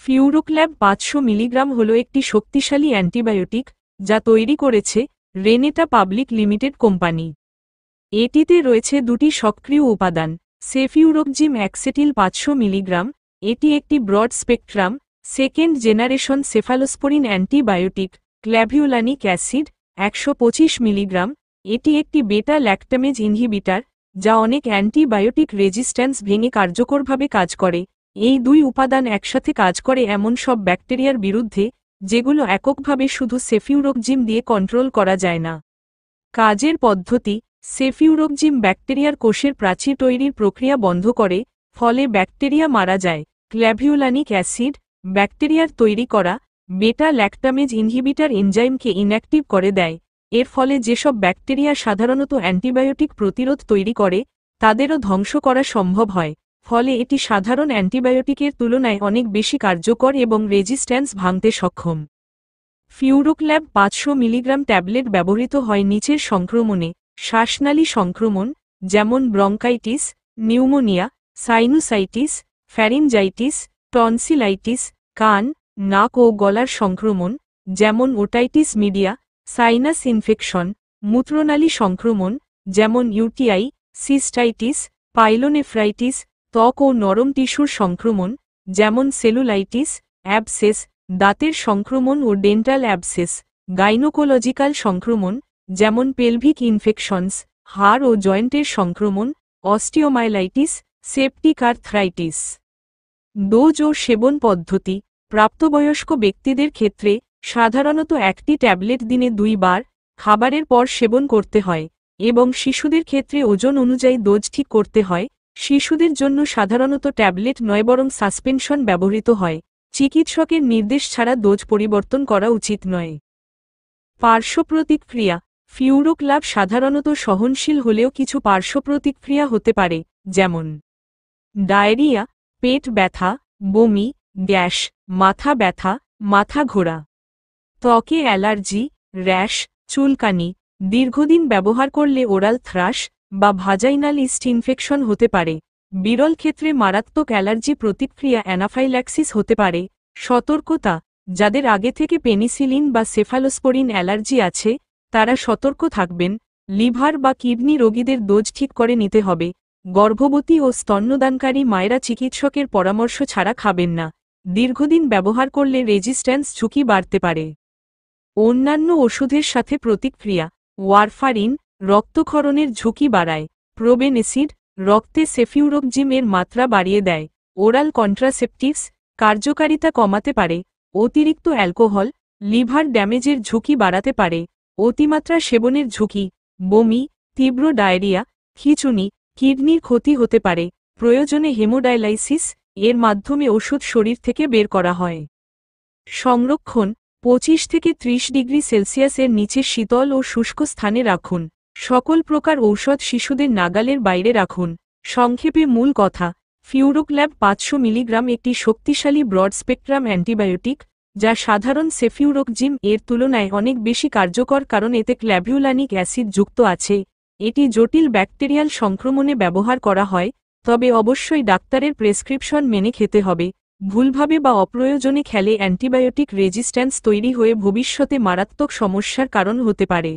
ফিউরোক্ল্যাব 500 milligram হল একটি শক্তিশালী অ্যান্টিবায়োটিক যা তৈরি করেছে রেনেটা পাবলিক লিমিটেড কোম্পানি। এটিতে রয়েছে দুটি সক্রিয় উপাদান, সেফিউরোক্সিম অ্যাক্সেটিল 500 মিলিগ্রাম। এটি একটি broad spectrum second generation cephalosporin antibiotic. Clavulanic acid 125 milligram. এটি একটি বেটা ল্যাকটামেজ ইনহিবিটার যা অনেক অ্যান্টিবায়োটিক রেজিস্ট্যান্স ভেঙে কার্যকরভাবে কাজ করে। এই দুই উপাদান একসাথে কাজ করে এমন সব ব্যাকটেরিয়ার বিরুদ্ধে যেগুলো এককভাবে শুধু সেফিউরোক্সিম দিয়ে কন্ট্রোল করা যায় না। কাজের পদ্ধতি: সেফিউরোক্সিম ব্যাকটেরিয়ার কোষের প্রাচীর তৈরির প্রক্রিয়া বন্ধ করে, ফলে ব্যাকটেরিয়া মারা যায়। ক্ল্যাভিওলানিক অ্যাসিড ব্যাকটেরিয়ার তৈরি করা বেটা ল্যাকটামেজ ইনহিবিটার এনজাইমকে ইনঅ্যাক্টিভ করে দেয়। এর ফলে যেসব ব্যাকটেরিয়া সাধারণত অ্যান্টিবায়োটিক প্রতিরোধ তৈরি করে তাদেরও ধ্বংস করা সম্ভব হয়, ফলে এটি সাধারণ অ্যান্টিবায়োটিকের তুলনায় অনেক বেশি কার্যকর এবং রেজিস্ট্যান্স ভাঙতে সক্ষম। ফিউরোক্ল্যাব 500 মিলিগ্রাম ট্যাবলেট ব্যবহৃত হয় নিচের সংক্রমণে: শ্বাসনালী সংক্রমণ যেমন bronchitis, pneumonia, sinusitis, pharyngitis, tonsillitis, কান, নাক ও গলার সংক্রমণ যেমন ওটাইটিস মিডিয়া, সাইনাস ইনফেকশন, মূত্রনালী সংক্রমণ যেমন ইউটিআই, সিস্টাইটিস, পাইলোনেফ্রাইটিস, ত্বক ও নরম টিস্যুর সংক্রমণ যেমন সেলুলাইটিস, অ্যাবসেস, দাঁতের সংক্রমণ ও ডেন্টাল অ্যাবসেস, গাইনোকোলজিক্যাল সংক্রমণ যেমন পেলভিক ইনফেকশনস, হাড় ও জয়েন্টের সংক্রমণ, অস্টিওমাইলাইটিস, সেপটিক আর্থ্রাইটিস। ডোজ ও সেবন পদ্ধতি: প্রাপ্তবয়স্ক ব্যক্তিদের ক্ষেত্রে সাধারণত একটি ট্যাবলেট দিনে 2 বার খাবারের পর সেবন করতে হয় এবং শিশুদের ক্ষেত্রে ওজন অনুযায়ী ডোজ ঠিক করতে হয়। শিশুদের জন্য সাধারণত ট্যাবলেট নয় বরং সাসপেনশন ব্যবহৃত হয়। চিকিৎসকের নির্দেশ ছাড়া ডোজ পরিবর্তন করা উচিত নয়। পার্শ্বপ্রতিক্রিয়া: ফিউরোক্ল্যাব সাধারণত সহনশীল হলেও কিছু পার্শ্বপ্রতিক্রিয়া হতে পারে, যেমন ডায়রিয়া, পেট ব্যথা, বমি, গ্যাস, মাথা ব্যথা, মাথা ঘোরা। ত্বকে অ্যালার্জি, র্যাশ, চুলকানি। দীর্ঘদিন ব্যবহার করলে ওরাল থ্রাশ বা ভাজাইনাল ইস্ট ইনফেকশন হতে পারে। বিরল ক্ষেত্রে মারাত্মক অ্যালার্জি প্রতিক্রিয়া অ্যানাফাইল্যাক্সিস হতে পারে। সতর্কতা: যাদের আগে থেকে পেনিসিলিন বা সেফালোস্পোরিন অ্যালার্জি আছে তারা সতর্ক থাকবেন। লিভার বা কিডনি রোগীদের ডোজ ঠিক করে নিতে হবে। গর্ভবতী ও স্তন্যদানকারী মায়েরা চিকিৎসকের পরামর্শ ছাড়া খাবেন না। দীর্ঘদিন ব্যবহার করলে রেজিস্ট্যান্স ঝুঁকি বাড়তে পারে। অন্যান্য ওষুধের সাথে প্রতিক্রিয়া: ওয়ারফারিন রক্তক্ষরণের ঝুঁকি বাড়ায়। প্রোবেনেসিড রক্তে সেফিউরোক্সিম এর মাত্রা বাড়িয়ে দেয়। ওরাল কন্ট্রাসেপটিভস কার্যকারিতা কমাতে পারে। অতিরিক্ত অ্যালকোহল লিভার ড্যামেজের ঝুঁকি বাড়াতে পারে। অতিমাত্রা সেবনের ঝুঁকি: বমি, তীব্র ডায়রিয়া, খিঁচুনি, কিডনির ক্ষতি হতে পারে। প্রয়োজনে হেমোডায়ালাইসিস এর মাধ্যমে ওষুধ শরীর থেকে বের করা হয়। সংরক্ষণ: 25 থেকে 30 ডিগ্রি সেলসিয়াসের নিচে শীতল ও শুষ্ক স্থানে রাখুন। সকল প্রকার ঔষধ শিশুদের নাগালের বাইরে রাখুন। সংক্ষেপে মূল কথা: ফিউরোক্ল্যাব 500 মিলিগ্রাম একটি শক্তিশালী ব্রড স্পেকট্রাম অ্যান্টিবায়োটিক যা সাধারণ সেফিউরোক্সিম এর তুলনায় অনেক বেশি কার্যকর কারণ এতে ক্ল্যাভিওলানিক অ্যাসিড যুক্ত আছে। এটি জটিল ব্যাকটেরিয়াল সংক্রমণে ব্যবহার করা হয়, তবে অবশ্যই ডাক্তারের প্রেসক্রিপশন মেনে খেতে হবে। ভুলভাবে বা অপ্রয়োজনে খেলে অ্যান্টিবায়োটিক রেজিস্ট্যান্স তৈরি হয়ে ভবিষ্যতে মারাত্মক সমস্যার কারণ হতে পারে।